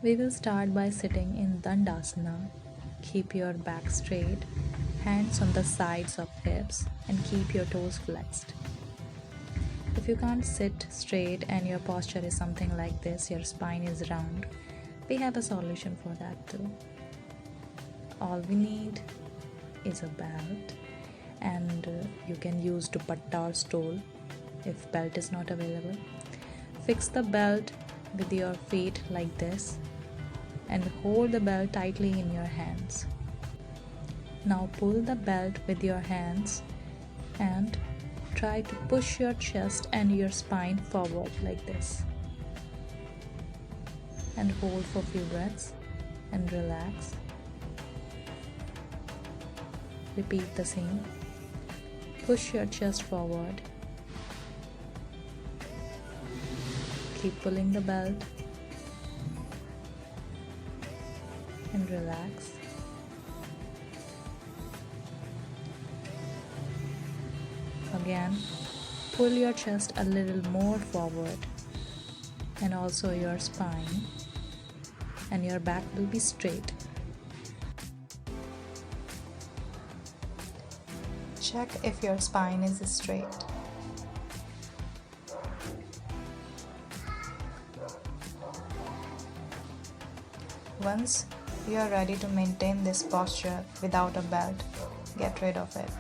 We will start by sitting in Dandasana. Keep your back straight, hands on the sides of hips, and keep your toes flexed. If you can't sit straight and your posture is something like this, your spine is round, we have a solution for that too. All we need is a belt, and you can use dupatta or stole if belt is not available. Fix the belt with your feet like this and hold the belt tightly in your hands. Now pull the belt with your hands and try to push your chest and your spine forward like this. And hold for a few breaths and relax. Repeat the same. Push your chest forward. Keep pulling the belt and relax. Again, pull your chest a little more forward and also your spine, and your back will be straight. Check if your spine is straight. Once you are ready to maintain this posture without a belt, get rid of it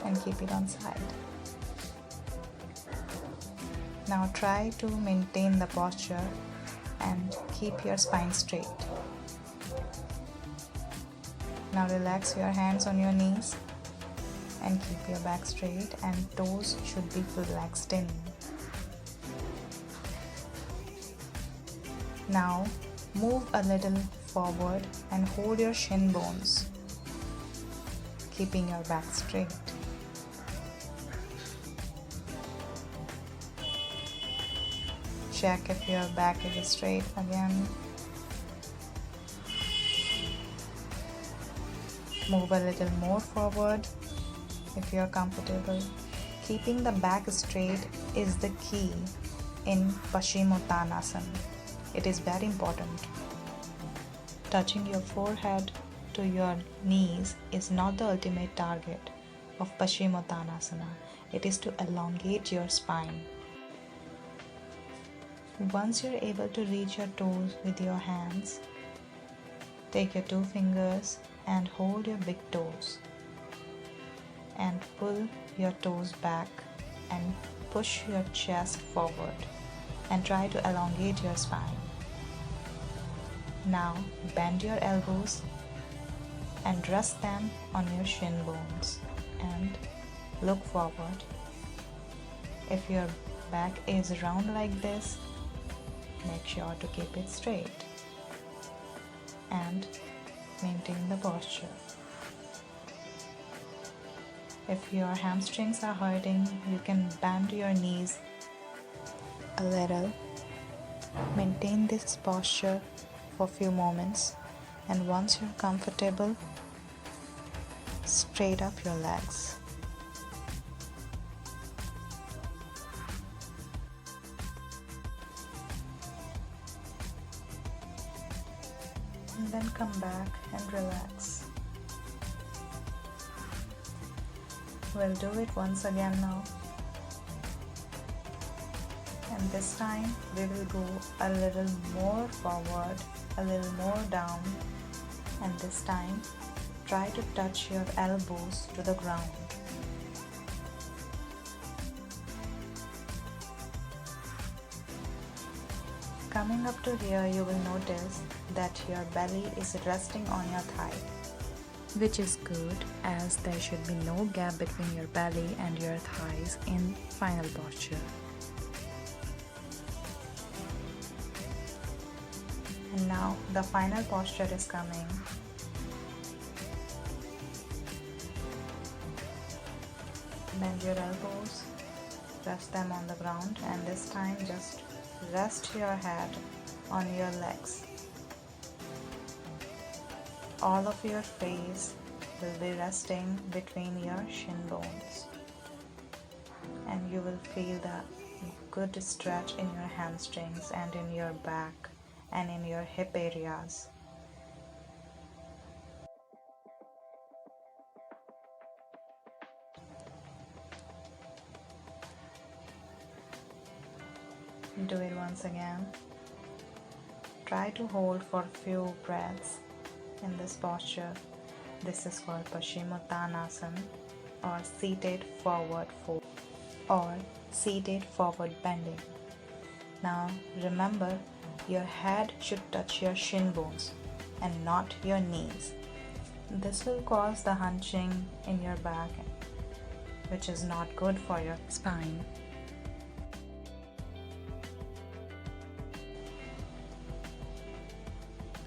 and keep it on side. Now try to maintain the posture and keep your spine straight. Now relax your hands on your knees and keep your back straight, and toes should be flexed in. Now move a little forward and hold your shin bones, keeping your back straight. Check if your back is straight again. Move a little more forward if you are comfortable. Keeping the back straight is the key in PASCHIMOTTAN ASANA. It is very important. Touching your forehead to your knees is not the ultimate target of PASCHIMOTTAN ASANA. It is to elongate your spine. Once you're able to reach your toes with your hands, take your two fingers and hold your big toes and pull your toes back and push your chest forward and try to elongate your spine. Now bend your elbows and rest them on your shin bones and look forward. If your back is round like this, make sure to keep it straight and maintain the posture. If your hamstrings are hurting, you can bend your knees a little. Maintain this posture for a few moments, and once you're comfortable, straight up your legs. And then come back and relax. We'll do it once again now. And this time we will go a little more forward, a little more down, and this time try to touch your elbows to the ground. Coming up to here, you will notice that your belly is resting on your thigh, which is good as there should be no gap between your belly and your thighs in final posture. And now the final posture is coming. Bend your elbows, rest them on the ground, and this time just rest your head on your legs. All of your face will be resting between your shin bones, and you will feel the good stretch in your hamstrings and in your back and in your hip areas. Do it once again. Try to hold for few breaths in this posture. This is called PASCHIMOTTAN ASANA or seated forward fold or seated forward bending. Now remember, your head should touch your shin bones and not your knees. This will cause the hunching in your back, which is not good for your spine.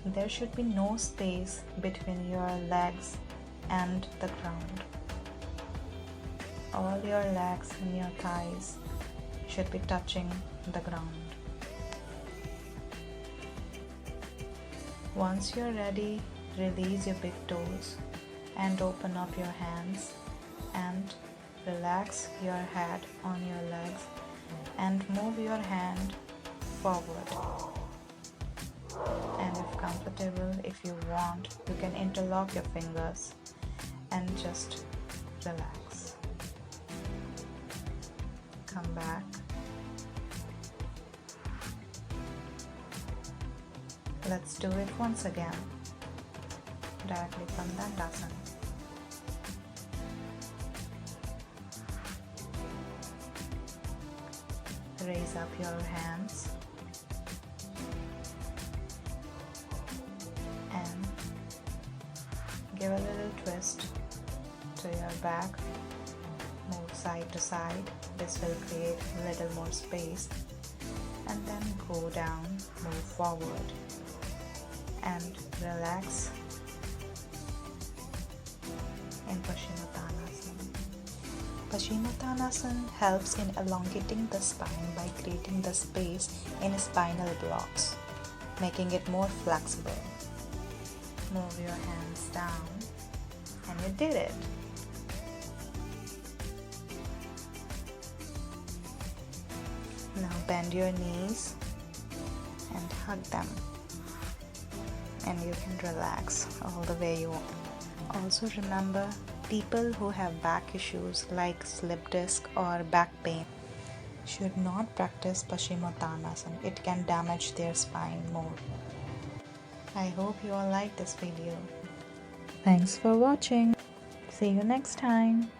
There should be no space between your legs and the ground. All your legs and your thighs should be touching the ground. Once you're ready, release your big toes and open up your hands and relax your head on your legs and move your hand forward. And if comfortable, if you want, you can interlock your fingers and just relax. Come back. Let's do it once again, directly from Dandasana. Raise up your hands and give a little twist to your back. Move side to side. This will create a little more space. And then go down, move forward and relax in PASCHIMOTTAN ASANA. PASCHIMOTTAN ASANA helps in elongating the spine by creating the space in spinal blocks, making it more flexible. Move your hands down and you did it. Now bend your knees and hug them, and you can relax all the way you want. Also remember, people who have back issues like slip disc or back pain should not practice PASCHIMOTTAN ASANA. It can damage their spine more. I hope you all like this video. Thanks for watching. See you next time.